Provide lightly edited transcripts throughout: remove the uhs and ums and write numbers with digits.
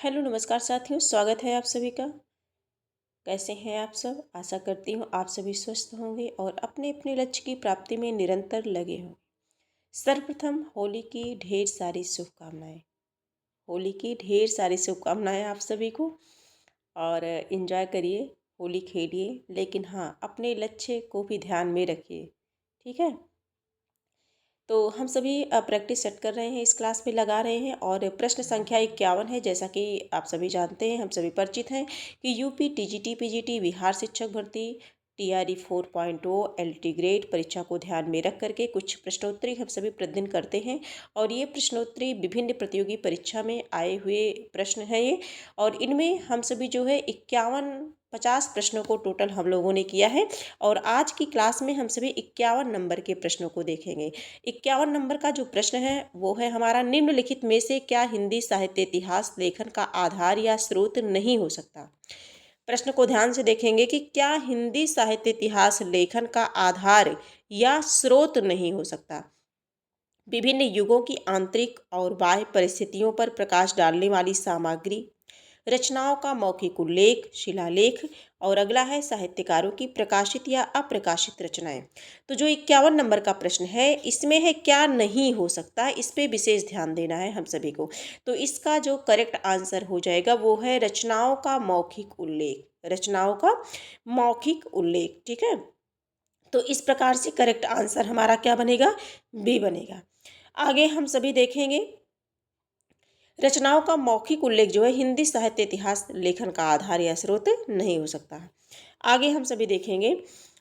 Hello नमस्कार साथियों, स्वागत है आप सभी का। कैसे हैं आप सब? आशा करती हूँ आप सभी स्वस्थ होंगे और अपने अपने लक्ष्य की प्राप्ति में निरंतर लगे हों। सर्वप्रथम होली की ढेर सारी शुभकामनाएं। होली की ढेर सारी शुभकामनाएं आप सभी को। और एंजॉय करिए, होली खेलिए, लेकिन हाँ, अपने लक्ष्य को भी ध्यान में रखिए। ठीक है। तो हम सभी प्रैक्टिस सेट कर रहे हैं, इस क्लास में लगा रहे हैं और प्रश्न संख्या 51 है। जैसा कि आप सभी जानते हैं, हम सभी परिचित हैं कि यूपी टीजीटी पीजीटी बिहार शिक्षक भर्ती टीआरई 4.0 एलटी ग्रेड परीक्षा को ध्यान में रख करके कुछ प्रश्नोत्तरी हम सभी प्रतिदिन करते हैं। और ये प्रश्नोत्तरी विभिन्न प्रतियोगी परीक्षा में आए हुए प्रश्न हैं ये। और इनमें हम सभी जो है 50 प्रश्नों को टोटल हम लोगों ने किया है। और आज की क्लास में हम सभी 51 नंबर के प्रश्नों को देखेंगे। 51 नंबर का जो प्रश्न है वो है हमारा, निम्नलिखित में से क्या हिंदी साहित्य इतिहास लेखन का आधार या स्रोत नहीं हो सकता। प्रश्न को ध्यान से देखेंगे कि क्या हिंदी साहित्य इतिहास लेखन का आधार या स्रोत नहीं हो सकता। विभिन्न युगों की आंतरिक और बाह्य परिस्थितियों पर प्रकाश डालने वाली सामग्री, रचनाओं का मौखिक उल्लेख, शिलालेख। और अगला है साहित्यकारों की प्रकाशित या अप्रकाशित रचनाएं। तो जो 51 नंबर का प्रश्न है इसमें है क्या नहीं हो सकता, इस पे विशेष ध्यान देना है हम सभी को। तो इसका जो करेक्ट आंसर हो जाएगा वो है रचनाओं का मौखिक उल्लेख। रचनाओं का मौखिक उल्लेख। ठीक है। तो इस प्रकार से करेक्ट आंसर हमारा क्या बनेगा? बी बनेगा। आगे हम सभी देखेंगे, रचनाओं का मौखिक उल्लेख जो है हिंदी साहित्य इतिहास लेखन का आधार या स्रोत नहीं हो सकता है। आगे हम सभी देखेंगे,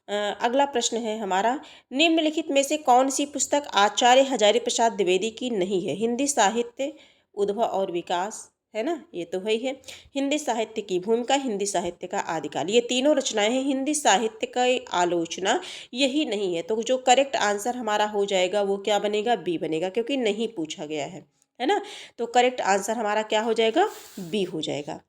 अगला प्रश्न है हमारा, निम्नलिखित में से कौन सी पुस्तक आचार्य हजारी प्रसाद द्विवेदी की नहीं है। हिंदी साहित्य उद्भव और विकास, है ना, ये तो है ही है। हिंदी साहित्य की भूमिका, हिंदी साहित्य का आदिकाल, ये तीनों रचनाएं हैं। हिंदी साहित्य का आलोचना यही नहीं है। तो जो करेक्ट आंसर हमारा हो जाएगा वो क्या बनेगा? बी बनेगा, क्योंकि नहीं पूछा गया है ना। तो करेक्ट आंसर हमारा क्या हो जाएगा? बी हो जाएगा।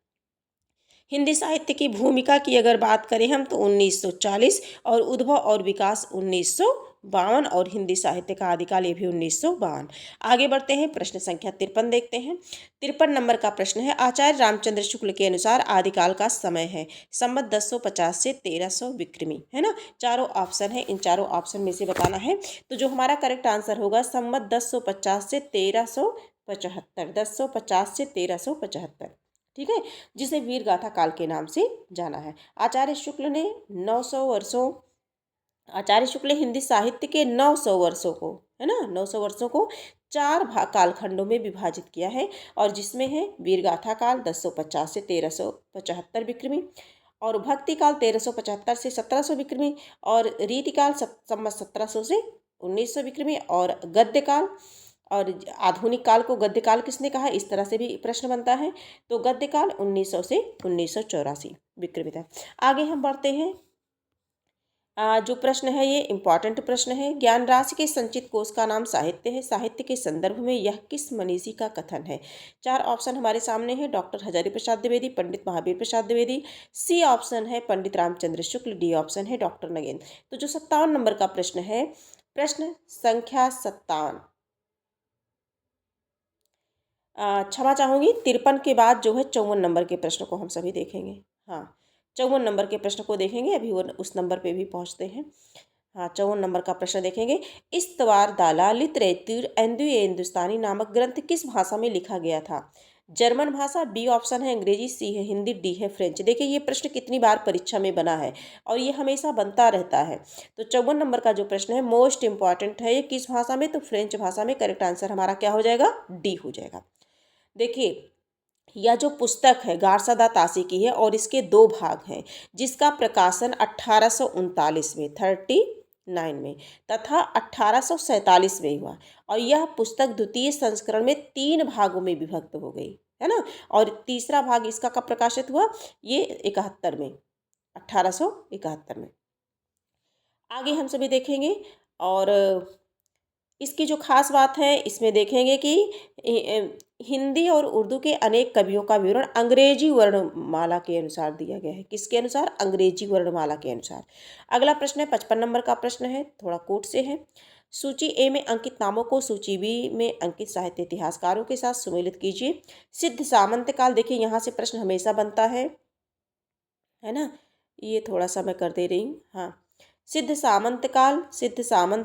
हिंदी साहित्य की भूमिका की अगर बात करें हम तो 1940, और उद्भव और विकास 1952, और हिंदी साहित्य का आदिकाल ये भी 1952। आगे बढ़ते हैं, प्रश्न संख्या 53 देखते हैं। 53 नंबर का प्रश्न है, आचार्य रामचंद्र शुक्ल के अनुसार आदिकाल का समय है संवत 1050 से 1300 विक्रमी, है ना। चारों ऑप्शन है, इन चारों ऑप्शन में से बताना है। तो जो हमारा करेक्ट आंसर होगा संवत 1050 से 1375, 1050 से 1375। ठीक है, जिसे वीर गाथा काल के नाम से जाना है। आचार्य शुक्ल ने 900 वर्षों, आचार्य शुक्ल हिंदी साहित्य के 900 वर्षों को, है ना, 900 वर्षों को चार कालखंडों में विभाजित किया है। और जिसमें है वीर गाथा काल 1050 से 1375 विक्रमी, और भक्ति काल 1375 से 1700 विक्रमी, और रीति काल संवत 1700 से 1900 विक्रमी, और गद्य काल, और आधुनिक काल को गद्य काल किसने कहा, इस तरह से भी प्रश्न बनता है। तो गद्य काल 1900 से 1984 विक्रमित है। आगे हम बढ़ते हैं, जो प्रश्न है ये इम्पॉर्टेंट प्रश्न है। ज्ञान राशि के संचित कोश का नाम साहित्य है। साहित्य के संदर्भ में यह किस मनीषी का कथन है? चार ऑप्शन हमारे सामने है, डॉक्टर हजारी प्रसाद द्विवेदी, पंडित महावीर प्रसाद द्विवेदी, सी ऑप्शन है पंडित रामचंद्र शुक्ल, डी ऑप्शन है डॉक्टर नगेंद्र। तो जो 57 नंबर का प्रश्न है, प्रश्न संख्या 57, क्षमा चाहूँगी, 53 के बाद जो है 54 नंबर के प्रश्न को हम सभी देखेंगे। हाँ, 54 नंबर के प्रश्न को देखेंगे, अभी वो उस नंबर पे भी पहुँचते हैं। हाँ, 54 नंबर का प्रश्न देखेंगे, इस्तवार दाला लितरेतुर एंदुए हिंदुस्तानी नामक ग्रंथ किस भाषा में लिखा गया था? जर्मन भाषा, बी ऑप्शन है अंग्रेजी, सी है हिंदी, डी है फ्रेंच। देखिए ये प्रश्न कितनी बार परीक्षा में बना है और ये हमेशा बनता रहता है। तो 54 नंबर का जो प्रश्न है मोस्ट इंपॉर्टेंट है, ये किस भाषा में? तो फ्रेंच भाषा में। करेक्ट आंसर हमारा क्या हो जाएगा? डी हो जाएगा। देखिए यह जो पुस्तक है गारसादा तासी की है और इसके दो भाग हैं, जिसका प्रकाशन 1839 में 39 में तथा 1847 में हुआ। और यह पुस्तक द्वितीय संस्करण में 3 भागों में विभक्त हो गई, है ना। और तीसरा भाग इसका कब प्रकाशित हुआ? ये 71 में, 1871 में। आगे हम सभी देखेंगे, और इसकी जो खास बात है इसमें देखेंगे कि हिंदी और उर्दू के अनेक कवियों का विवरण अंग्रेजी वर्णमाला के अनुसार दिया गया है। किसके अनुसार? अंग्रेजी वर्णमाला के अनुसार। अगला प्रश्न है 55 नंबर का प्रश्न है, थोड़ा कोट से है। सूची ए में अंकित नामों को सूची बी में अंकित साहित्य इतिहासकारों के साथ सुमेलित कीजिए। सिद्ध सामंत काल, देखिए यहाँ से प्रश्न हमेशा बनता है ना। ये थोड़ा सा मैं कर दे रही हूँ। हाँ, सिद्ध सामंत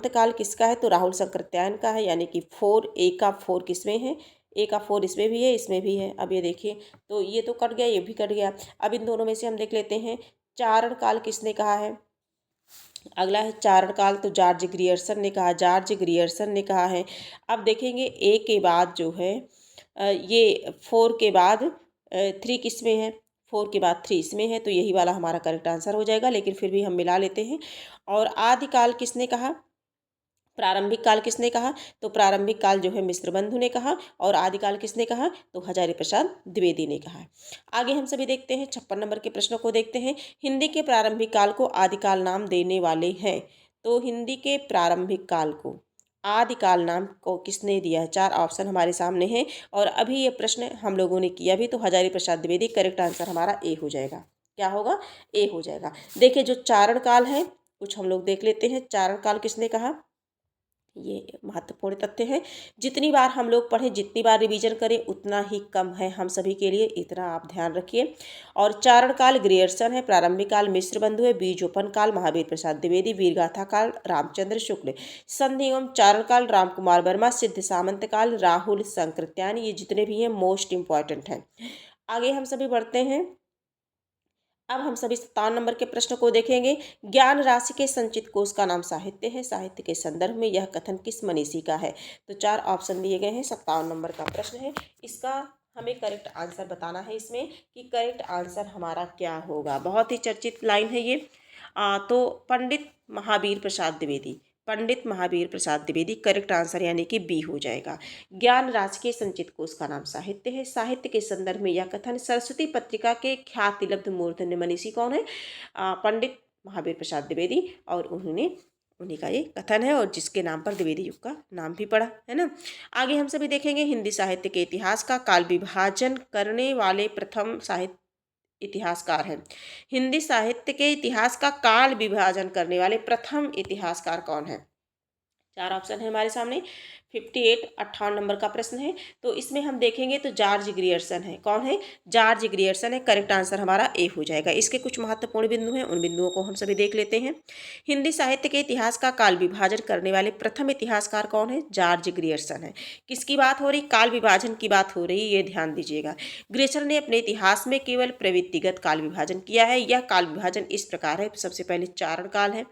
काल किसका है? तो राहुल शंकरत्यायन का है, यानी कि 4 ए का 4 किसमें है? ए का 4 इसमें भी है, इसमें भी है। अब ये देखिए, तो ये तो कट गया, ये भी कट गया। अब इन दोनों में से हम देख लेते हैं, चारण काल किसने कहा है? अगला है चारण काल, तो जॉर्ज ग्रियर्सन ने कहा, है। अब देखेंगे ए के बाद जो है ये 4 के बाद 3 किस में है? 4 के बाद 3 इसमें है, तो यही वाला हमारा करेक्ट आंसर हो जाएगा, लेकिन फिर भी हम मिला लेते हैं। और आदिकाल किसने कहा? प्रारंभिक काल किसने कहा? तो प्रारंभिक काल जो है मिश्रबंधु ने कहा। और आदिकाल किसने कहा? तो हजारी प्रसाद द्विवेदी ने कहा है। आगे हम सभी देखते हैं 56 नंबर के प्रश्नों को देखते हैं। हिंदी के प्रारंभिक काल को आदिकाल नाम देने वाले हैं। तो हिंदी के प्रारंभिक काल को आदिकाल नाम को किसने दिया है? 4 ऑप्शन हमारे सामने हैं। और अभी ये प्रश्न हम लोगों ने किया भी, तो हजारी प्रसाद द्विवेदी। करेक्ट आंसर हमारा ए हो जाएगा। क्या होगा? ए हो जाएगा। देखिए, जो चारण काल है कुछ हम लोग देख लेते हैं। चारण काल किसने कहा? ये महत्वपूर्ण तथ्य है। जितनी बार हम लोग पढ़ें, जितनी बार रिवीजन करें, उतना ही कम है हम सभी के लिए, इतना आप ध्यान रखिए। और चारण काल ग्रियर्सन है, प्रारंभिक काल मिश्रबंधु है, बीजोपन काल महावीर प्रसाद द्विवेदी, वीरगाथा काल रामचंद्र शुक्ल, संधि एवं चारण काल रामकुमार वर्मा, सिद्ध सामंत काल राहुल शंकरत्यायन। ये जितने भी हैं मोस्ट इंपॉर्टेंट हैं। आगे हम सभी बढ़ते हैं। अब हम सभी 57 नंबर के प्रश्न को देखेंगे। ज्ञान राशि के संचित कोश का नाम साहित्य है। साहित्य के संदर्भ में यह कथन किस मनीषी का है? तो 4 ऑप्शन दिए गए हैं। 57 नंबर का प्रश्न है। इसका हमें करेक्ट आंसर बताना है इसमें कि करेक्ट आंसर हमारा क्या होगा। बहुत ही चर्चित लाइन है ये। तो पंडित महावीर प्रसाद द्विवेदी करेक्ट आंसर, यानी कि बी हो जाएगा। ज्ञान राशि के संचित कोश का नाम साहित्य है। साहित्य के संदर्भ में यह कथन सरस्वती पत्रिका के ख्यातिलब्ध मूर्धन्य मनीषी कौन है? पंडित महावीर प्रसाद द्विवेदी। और उन्हीं का ये कथन है, और जिसके नाम पर द्विवेदी युग का नाम भी पड़ा है ना। आगे हम सभी देखेंगे हिंदी साहित्य के इतिहास का काल विभाजन करने वाले प्रथम साहित्य इतिहासकार हैं। हिंदी साहित्य के इतिहास का काल विभाजन करने वाले प्रथम इतिहासकार कौन है? 4 ऑप्शन है हमारे सामने। 58 नंबर का प्रश्न है। तो इसमें हम देखेंगे तो जॉर्ज ग्रियर्सन है। कौन है? जॉर्ज ग्रियर्सन है। करेक्ट आंसर हमारा ए हो जाएगा। इसके कुछ महत्वपूर्ण बिंदु हैं, उन बिंदुओं को हम सभी देख लेते हैं। हिंदी साहित्य के इतिहास का काल विभाजन करने वाले प्रथम इतिहासकार कौन है? जॉर्ज ग्रियर्सन है। किसकी बात हो रही? काल विभाजन की बात हो रही है, ये ध्यान दीजिएगा। ग्रियर्सन ने अपने इतिहास में केवल प्रवृत्तिगत काल विभाजन किया है। यह काल विभाजन इस प्रकार है। सबसे पहले चारण काल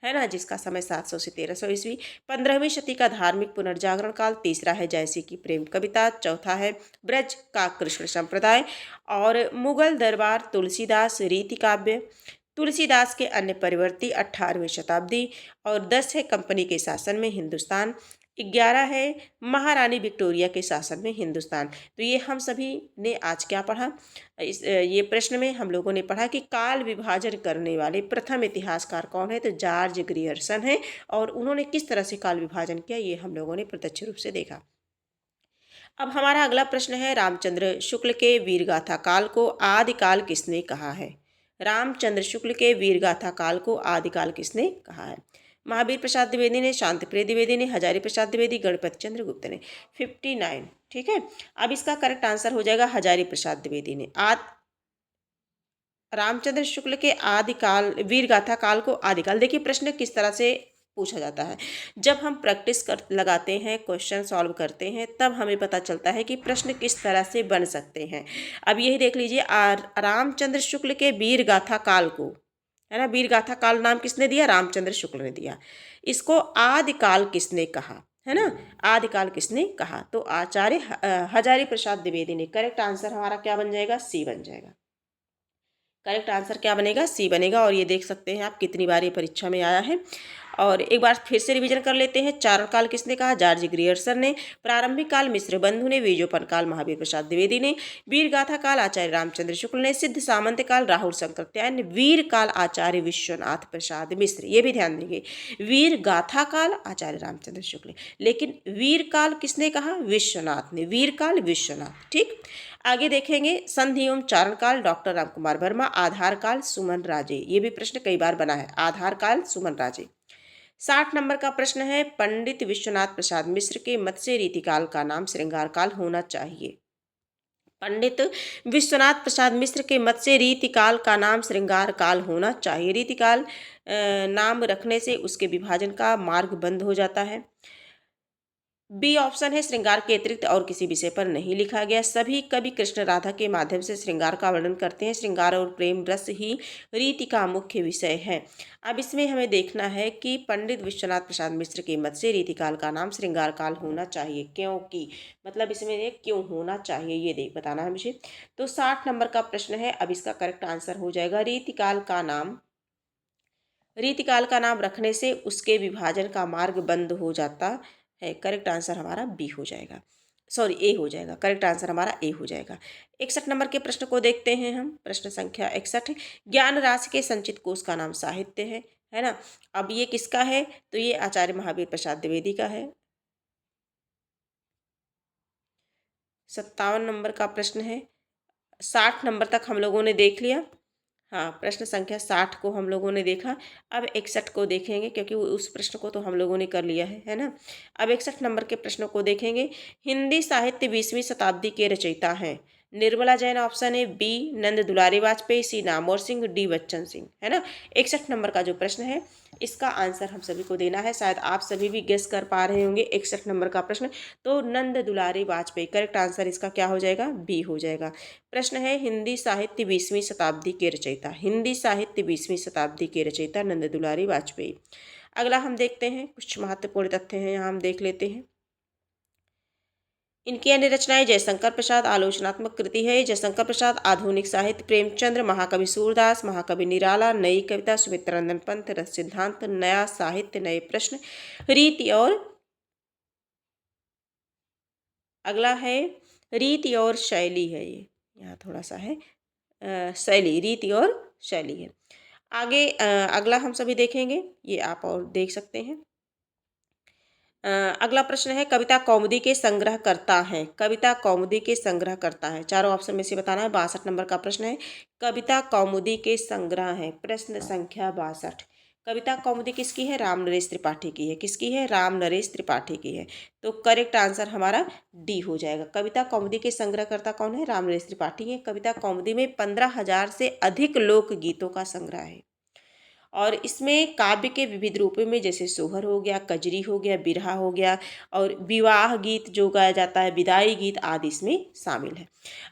है ना, जिसका समय 700 से 1300 ईस्वी। 15वीं शती का धार्मिक पुनर्जागरण काल। तीसरा है जयसी की प्रेम कविता। चौथा है ब्रज का कृष्ण संप्रदाय। और मुगल दरबार, तुलसीदास रीति काव्य, तुलसीदास के अन्य परिवर्ती 18वीं शताब्दी। और 10 है कंपनी के शासन में हिंदुस्तान। 11 है महारानी विक्टोरिया के शासन में हिंदुस्तान। तो ये हम सभी ने आज क्या पढ़ा? ये प्रश्न में हम लोगों ने पढ़ा कि काल विभाजन करने वाले प्रथम इतिहासकार कौन है? तो जॉर्ज ग्रियर्सन है। और उन्होंने किस तरह से काल विभाजन किया, ये हम लोगों ने प्रत्यक्ष रूप से देखा। अब हमारा अगला प्रश्न है, रामचंद्र शुक्ल के वीरगाथा काल को आदिकाल किसने कहा है? रामचंद्र शुक्ल के वीरगाथा काल को आदिकाल किसने कहा है? महावीर प्रसाद द्विवेदी ने, शांति प्रिय द्विवेदी ने, हजारी प्रसाद द्विवेदी, गणपति चंद्र गुप्त ने। 59। ठीक है। अब इसका करेक्ट आंसर हो जाएगा हजारी प्रसाद द्विवेदी ने। रामचंद्र शुक्ल के आदिकाल, वीरगाथा काल को आदिकाल। देखिए, प्रश्न किस तरह से पूछा जाता है। जब हम प्रैक्टिस कर लगाते हैं, क्वेश्चन सॉल्व करते हैं, तब हमें पता चलता है कि प्रश्न किस तरह से बन सकते हैं। अब यही देख लीजिए, रामचंद्र शुक्ल के वीरगाथा काल को, है ना, वीरगाथा काल नाम किसने दिया? रामचंद्र शुक्ल ने दिया। इसको आदिकाल किसने कहा, है ना? आदिकाल किसने कहा? तो आचार्य हजारी प्रसाद द्विवेदी ने। करेक्ट आंसर हमारा क्या बन जाएगा? सी बन जाएगा। करेक्ट आंसर क्या बनेगा? सी बनेगा। और ये देख सकते हैं आप कितनी बार ये परीक्षा में आया है। और एक बार फिर से रिवीजन कर लेते हैं। चारण काल किसने कहा? जॉर्ज ग्रियर्सन ने। प्रारंभिक काल मिश्रबंधु ने। बीजोपन काल महावीर प्रसाद द्विवेदी ने। वीरगाथा काल आचार्य रामचंद्र शुक्ल ने। सिद्ध सामंत काल राहुल शंकरत्यायन ने। वीर काल आचार्य विश्वनाथ प्रसाद मिश्र। ये भी ध्यान देंगे, वीर गाथा काल आचार्य रामचंद्र शुक्ल, लेकिन वीर काल किसने कहा? विश्वनाथ ने। वीर काल विश्वनाथ। ठीक। आगे देखेंगे, संधि एवं चारण काल डॉक्टर रामकुमार वर्मा। आधार काल सुमन राजे। ये भी प्रश्न कई बार बना है। आधार काल सुमन राजे। 60 नंबर का प्रश्न है, पंडित विश्वनाथ प्रसाद मिश्र के मत से रीतिकाल का नाम श्रृंगार काल होना चाहिए। पंडित विश्वनाथ प्रसाद मिश्र के मत से रीतिकाल का नाम श्रृंगार काल होना चाहिए। रीतिकाल नाम रखने से उसके विभाजन का मार्ग बंद हो जाता है। बी ऑप्शन है, श्रृंगार के अतिरिक्त और किसी विषय पर नहीं लिखा गया। सभी कवि कृष्ण राधा के माध्यम से श्रृंगार का वर्णन करते हैं। श्रृंगार और प्रेम रस ही रीति का मुख्य विषय है। अब इसमें हमें देखना है कि पंडित विश्वनाथ प्रसाद मिश्र के मत से रीतिकाल का नाम श्रृंगार काल होना चाहिए, क्योंकि मतलब इसमें ये क्यों होना चाहिए ये देख बताना है मुझे। तो 60 नंबर का प्रश्न है, अब इसका करेक्ट आंसर हो जाएगा रीतिकाल का नाम रखने से उसके विभाजन का मार्ग बंद हो जाता है। करेक्ट आंसर हमारा बी हो जाएगा, सॉरी ए हो जाएगा। करेक्ट आंसर हमारा ए हो जाएगा। 61 नंबर के प्रश्न को देखते हैं हम। प्रश्न संख्या 61, ज्ञान राशि के संचित कोश का नाम साहित्य है ना। अब ये किसका है, तो ये आचार्य महावीर प्रसाद द्विवेदी का है। 57 नंबर का प्रश्न है। 60 नंबर तक हम लोगों ने देख लिया। हाँ, प्रश्न संख्या 60 को हम लोगों ने देखा। अब 61 को देखेंगे, क्योंकि उस प्रश्न को तो हम लोगों ने कर लिया है ना। अब 61 नंबर के प्रश्नों को देखेंगे। हिंदी साहित्य 20वीं शताब्दी के रचयिता हैं। निर्मला जैन ऑप्शन है, बी नंद दुलारी वाजपेयी, सी नामवर सिंह, डी बच्चन सिंह, है ना। 61 नंबर का जो प्रश्न है इसका आंसर हम सभी को देना है। शायद आप सभी भी गेस कर पा रहे होंगे 61 नंबर का प्रश्न, तो नंद दुलारी वाजपेयी। करेक्ट आंसर इसका क्या हो जाएगा, बी हो जाएगा। प्रश्न है, हिंदी साहित्य 20वीं शताब्दी के रचयिता। हिंदी साहित्य 20वीं शताब्दी के रचयिता नंद दुलारी वाजपेयी। अगला हम देखते हैं, कुछ महत्वपूर्ण तथ्य हैं यहाँ हम देख लेते हैं। इनकी अन्य रचनाएं, जयशंकर प्रसाद आलोचनात्मक कृति है। जयशंकर प्रसाद आधुनिक साहित्य, प्रेमचंद्र, महाकवि सूरदास, महाकवि निराला, नई कविता, सुमित्रानंदन पंत, रस सिद्धांत, नया साहित्य, नए प्रश्न, रीति और अगला है रीति और शैली है। ये यहाँ थोड़ा सा है शैली, रीति और शैली है। आगे अगला हम सभी देखेंगे, ये आप और देख सकते हैं। अगला प्रश्न है, कविता कौमुदी के संग्रह करता है। कविता कौमुदी के संग्रह करता है, चारों ऑप्शन में से बताना है। 62 नंबर का प्रश्न है, कविता कौमुदी के संग्रह है। प्रश्न संख्या 62, कविता कौमुदी किसकी है, राम नरेश त्रिपाठी की है। किसकी है, राम नरेश त्रिपाठी की है। तो करेक्ट आंसर हमारा डी हो जाएगा। कविता कौमुदी के संग्रहकर्ता कौन है, राम नरेश त्रिपाठी है। कविता कौमुदी में 15,000 से अधिक लोकगीतों का संग्रह है, और इसमें काव्य के विविध रूपों में जैसे सोहर हो गया, कजरी हो गया, बिरहा हो गया, और विवाह गीत जो गाया जाता है, विदाई गीत आदि इसमें शामिल है।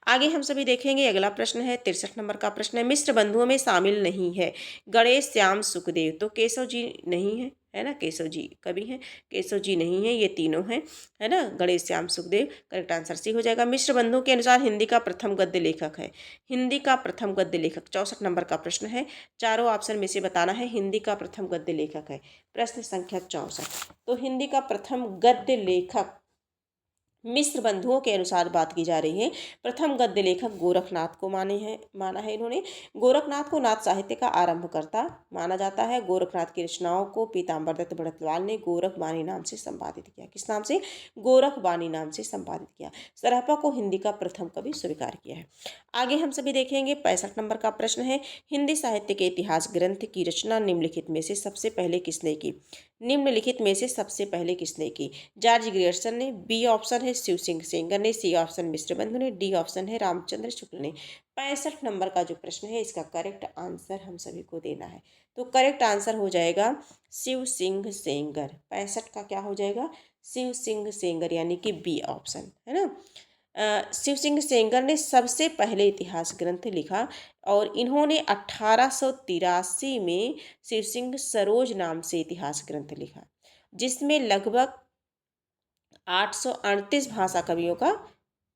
आगे हम सभी देखेंगे। अगला प्रश्न है, 63 नंबर का प्रश्न है, मिश्र बंधुओं में शामिल नहीं है गणेश श्याम सुखदेव। तो केशव जी नहीं है ना, केशव जी कवि हैं, केशव जी नहीं है, ये तीनों हैं, है ना, Ganesh Shyam Sukhdev. Correct answer C हो जाएगा। मिश्र बंधुओं के अनुसार हिंदी का प्रथम गद्य लेखक है। हिंदी का प्रथम गद्य लेखक 64 नंबर का प्रश्न है। चारों ऑप्शन में से बताना है हिंदी का प्रथम गद्य लेखक है। प्रश्न संख्या 64, तो हिंदी का प्रथम गद्य लेखक मिश्र बंधुओं के अनुसार बात की जा रही है। प्रथम गद्य लेखक गोरखनाथ को माना है इन्होंने। गोरखनाथ को नाथ साहित्य का आरंभकर्ता माना जाता है। गोरखनाथ की रचनाओं को पीताम्बर दत्त भड़तवाल ने गोरखबानी नाम से संपादित किया। किस नाम से, गोरखबानी नाम से संपादित किया। सराफा को हिंदी का प्रथम कवि स्वीकार किया है। आगे हम सभी देखेंगे। 65 नंबर का प्रश्न है, हिंदी साहित्य के इतिहास ग्रंथ की रचना निम्नलिखित में से सबसे पहले किसने की। निम्नलिखित में से सबसे पहले किसने की, जॉर्ज ग्रियर्सन ने, बी ऑप्शन है शिव सिंह सेंगर ने, सी ऑप्शन मिश्र बंधु ने, डी ऑप्शन है रामचंद्र शुक्ल ने। 65 नंबर का जो प्रश्न है इसका करेक्ट आंसर हम सभी को देना है। तो करेक्ट आंसर हो जाएगा शिव सिंह सेंगर। 65 का क्या हो जाएगा, शिव सिंह सेंगर, यानी कि बी ऑप्शन, है ना। शिव सिंह सेंगर ने सबसे पहले इतिहास ग्रंथ लिखा, और इन्होंने 1883 में शिव सिंह सरोज नाम से इतिहास ग्रंथ लिखा, जिसमें लगभग 838 भाषा कवियों का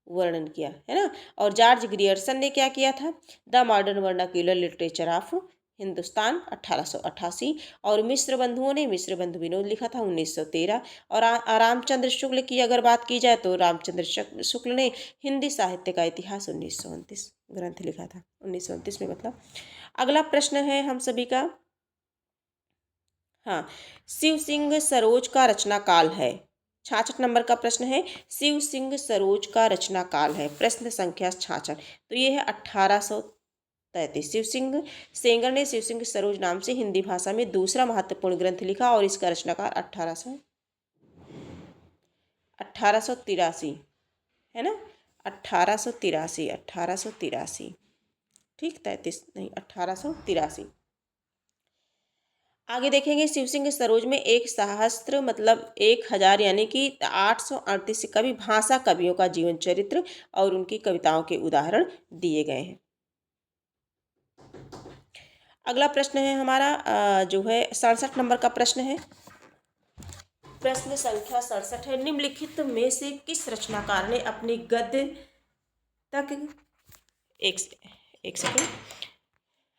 वर्णन किया, है ना। और जॉर्ज ग्रियर्सन ने क्या किया था, the modern vernacular literature of Hindustan 1888, और मिश्र बंधुओं ने मिश्र बंधु विनोद लिखा था 1913, और रामचंद्र शुक्ल की अगर बात की जाए तो रामचंद्र शुक्ल ने हिंदी साहित्य का इतिहास 1929 ग्रंथ लिखा था, 1929 में मतलब। अगला प्रश्न है हम सभी का, हाँ, शिव सिंह सरोज का रचना काल है। 66 नंबर का प्रश्न है, शिव सिंह सरोज का रचना काल है। प्रश्न संख्या 66, तो ये है 1800 33। शिव सिंह सेंगर ने शिव सिंह सरोज नाम से हिंदी भाषा में दूसरा महत्वपूर्ण ग्रंथ लिखा और इसका रचनाकार 1883 है ना, 1883 ठीक, 33 नहीं 1883। आगे देखेंगे शिव सिंह सरोज में एक सहस्त्र मतलब 1000 यानी कि 838 कवि भाषा कवियों का जीवन चरित्र और उनकी कविताओं के उदाहरण दिए गए हैं। अगला प्रश्न है हमारा जो है 67 नंबर का प्रश्न है। प्रश्न संख्या 67 है, निम्नलिखित में से किस रचनाकार ने अपनी गद्य तक एक सेकंड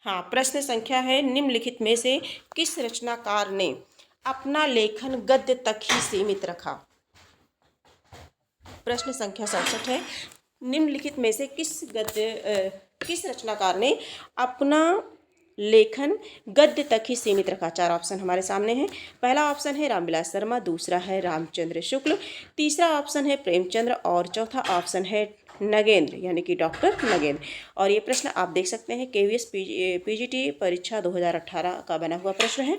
हाँ, प्रश्न संख्या है, निम्नलिखित में से किस रचनाकार ने अपना लेखन गद्य तक ही सीमित रखा। प्रश्न संख्या 67 है, निम्नलिखित में से किस रचनाकार ने अपना लेखन गद्य तक ही सीमित रखा। चार ऑप्शन हमारे सामने हैं। पहला ऑप्शन है रामविलास शर्मा, दूसरा है रामचंद्र शुक्ल, तीसरा ऑप्शन है प्रेमचंद्र और चौथा ऑप्शन है नगेंद्र यानी कि डॉक्टर नगेंद्र। और ये प्रश्न आप देख सकते हैं केवीएस पीजीटी परीक्षा 2018 का बना हुआ प्रश्न है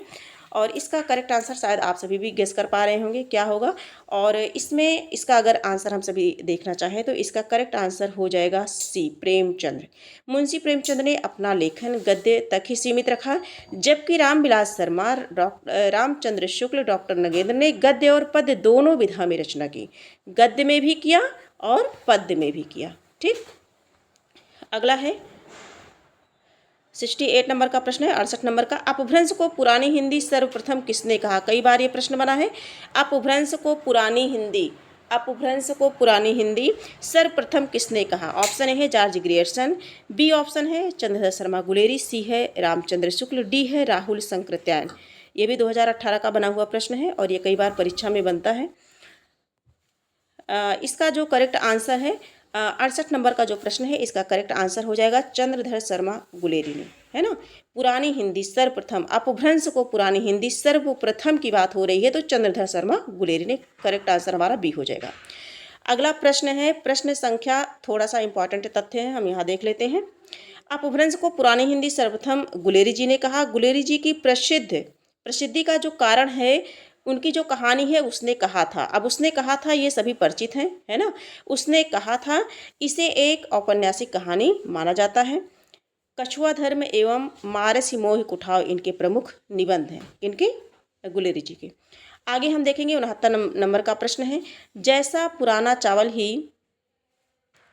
और इसका करेक्ट आंसर शायद आप सभी भी गेस कर पा रहे होंगे क्या होगा। और इसमें इसका अगर आंसर हम सभी देखना चाहें तो इसका करेक्ट आंसर हो जाएगा सी, प्रेमचंद्र। मुंशी प्रेमचंद्र ने अपना लेखन गद्य तक ही सीमित रखा, जबकि रामविलास शर्मा, रामचंद्र शुक्ल, डॉक्टर नगेंद्र ने गद्य और पद्य दोनों विधा में रचना की, गद्य में भी किया और पद्य में भी किया। ठीक, अगला है 68 नंबर का प्रश्न है। 68 नंबर का, अपभ्रंश को पुरानी हिंदी सर्वप्रथम किसने कहा। कई बार ये प्रश्न बना है। अपभ्रंश को पुरानी हिंदी सर्वप्रथम किसने कहा। ऑप्शन ए है जॉर्ज ग्रियर्सन, बी ऑप्शन है चंद्रधर शर्मा गुलेरी, सी है रामचंद्र शुक्ल, डी है राहुल संकृत्यायन। ये भी 2018 का बना हुआ प्रश्न है और ये कई बार परीक्षा में बनता है। इसका जो करेक्ट आंसर है 68 नंबर का जो प्रश्न है इसका करेक्ट आंसर हो जाएगा चंद्रधर शर्मा गुलेरी ने, है ना। पुरानी हिंदी सर्वप्रथम, अपभ्रंश को पुरानी हिंदी सर्वप्रथम की बात हो रही है तो चंद्रधर शर्मा गुलेरी ने, करेक्ट आंसर हमारा बी हो जाएगा। अगला प्रश्न है, प्रश्न संख्या थोड़ा सा इंपॉर्टेंट तथ्य है, हम यहाँ देख लेते हैं। अपभ्रंश को पुरानी हिंदी सर्वप्रथम गुलेरी जी ने कहा। गुलेरी जी की प्रसिद्धि का जो कारण है, उनकी जो कहानी है उसने कहा था। अब उसने कहा था ये सभी परिचित हैं, है ना। उसने कहा था, इसे एक औपन्यासिक कहानी माना जाता है। कछुआ धर्म एवं मारसी मोह कुठाव इनके प्रमुख निबंध हैं, इनके गुलेरी जी के। आगे हम देखेंगे 69 नंबर का प्रश्न है, जैसा पुराना चावल ही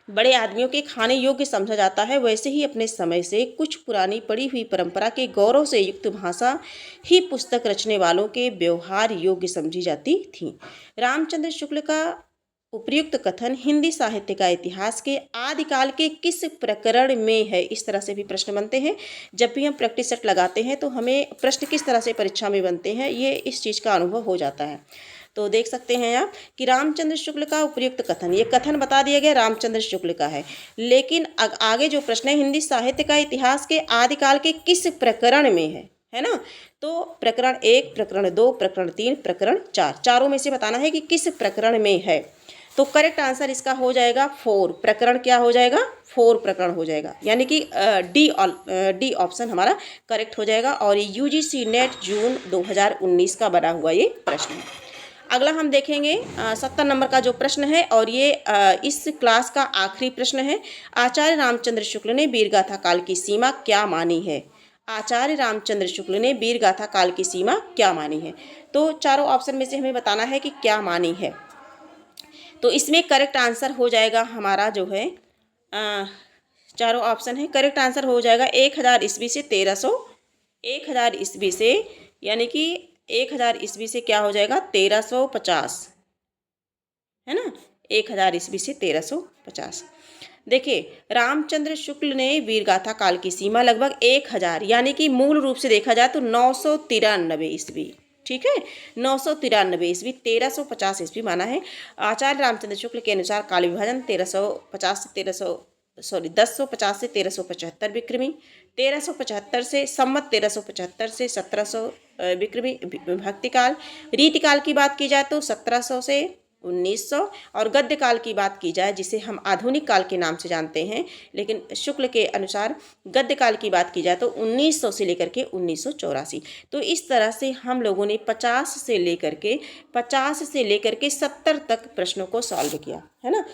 बड़े आदमियों के खाने योग्य समझा जाता है, वैसे ही अपने समय से कुछ पुरानी पड़ी हुई परंपरा के गौरव से युक्त भाषा ही पुस्तक रचने वालों के व्यवहार योग्य समझी जाती थी। रामचंद्र शुक्ल का उपयुक्त कथन हिंदी साहित्य का इतिहास के आदिकाल के किस प्रकरण में है। इस तरह से भी प्रश्न बनते हैं। जब भी हम प्रैक्टिस सेट लगाते हैं तो हमें प्रश्न किस तरह से परीक्षा में बनते हैं ये इस चीज़ का अनुभव हो जाता है। तो देख सकते हैं आप कि रामचंद्र शुक्ल का उपयुक्त कथन, ये कथन बता दिया गया रामचंद्र शुक्ल का है, लेकिन आगे जो प्रश्न है हिंदी साहित्य का इतिहास के आदिकाल के किस प्रकरण में है ना। तो प्रकरण 1, प्रकरण 2, प्रकरण 3, प्रकरण 4, चारों में से बताना है कि किस प्रकरण में है। तो करेक्ट आंसर इसका हो जाएगा 4, प्रकरण क्या हो जाएगा 4 प्रकरण हो जाएगा, यानी कि डी ऑप्शन हमारा करेक्ट हो जाएगा। और ये यूजीसी नेट जून 2019 का बना हुआ ये प्रश्न है। अगला हम देखेंगे 70 नंबर का जो प्रश्न है और ये इस क्लास का आखिरी प्रश्न है। आचार्य रामचंद्र शुक्ल ने वीरगाथा काल की सीमा क्या मानी है। आचार्य रामचंद्र शुक्ल ने वीरगाथा काल की सीमा क्या मानी है। तो चारों ऑप्शन में से हमें बताना है कि क्या मानी है। तो इसमें करेक्ट आंसर हो जाएगा हमारा जो है चारों ऑप्शन है, करेक्ट आंसर हो जाएगा 1000 ईस्वी से 1300, 1000 ईस्वी से, यानी कि 1000 ईस्वी से क्या हो जाएगा 1350, है ना। 1000 ईस्वी से 1350। देखिए रामचंद्र शुक्ल ने वीरगाथा काल की सीमा लगभग 1000 यानी कि मूल रूप से देखा जाए तो 993 ईस्वी, ठीक है 993 ईस्वी, 1350 ईस्वी माना है। आचार्य रामचंद्र शुक्ल के अनुसार काल विभाजन 1050 से 1375 विक्रमी, 1375 से सम्मत 1375 से 1700 विक्रमी भक्तिकाल। रीतिकाल की बात की जाए तो 1700 से 1900। और गद्य काल की बात की जाए, जिसे हम आधुनिक काल के नाम से जानते हैं, लेकिन शुक्ल के अनुसार गद्य काल की बात की जाए तो 1900 से लेकर के 1984। तो इस तरह से हम लोगों ने 50 से लेकर के 70 तक प्रश्नों को सॉल्व किया है ना।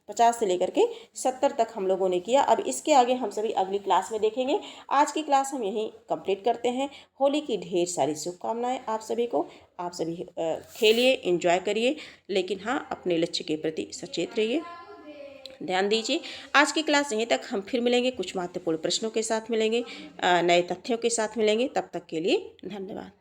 50 से लेकर के 70 तक हम लोगों ने किया। अब इसके आगे हम सभी अगली क्लास में देखेंगे। आज की क्लास हम यहीं कंप्लीट करते हैं। होली की ढेर सारी शुभकामनाएं आप सभी को। आप सभी खेलिए, एंजॉय करिए, लेकिन हाँ, अपने लक्ष्य के प्रति सचेत रहिए, ध्यान दीजिए। आज की क्लास यहीं तक। हम फिर मिलेंगे, कुछ महत्वपूर्ण प्रश्नों के साथ मिलेंगे, नए तथ्यों के साथ मिलेंगे। तब तक के लिए धन्यवाद।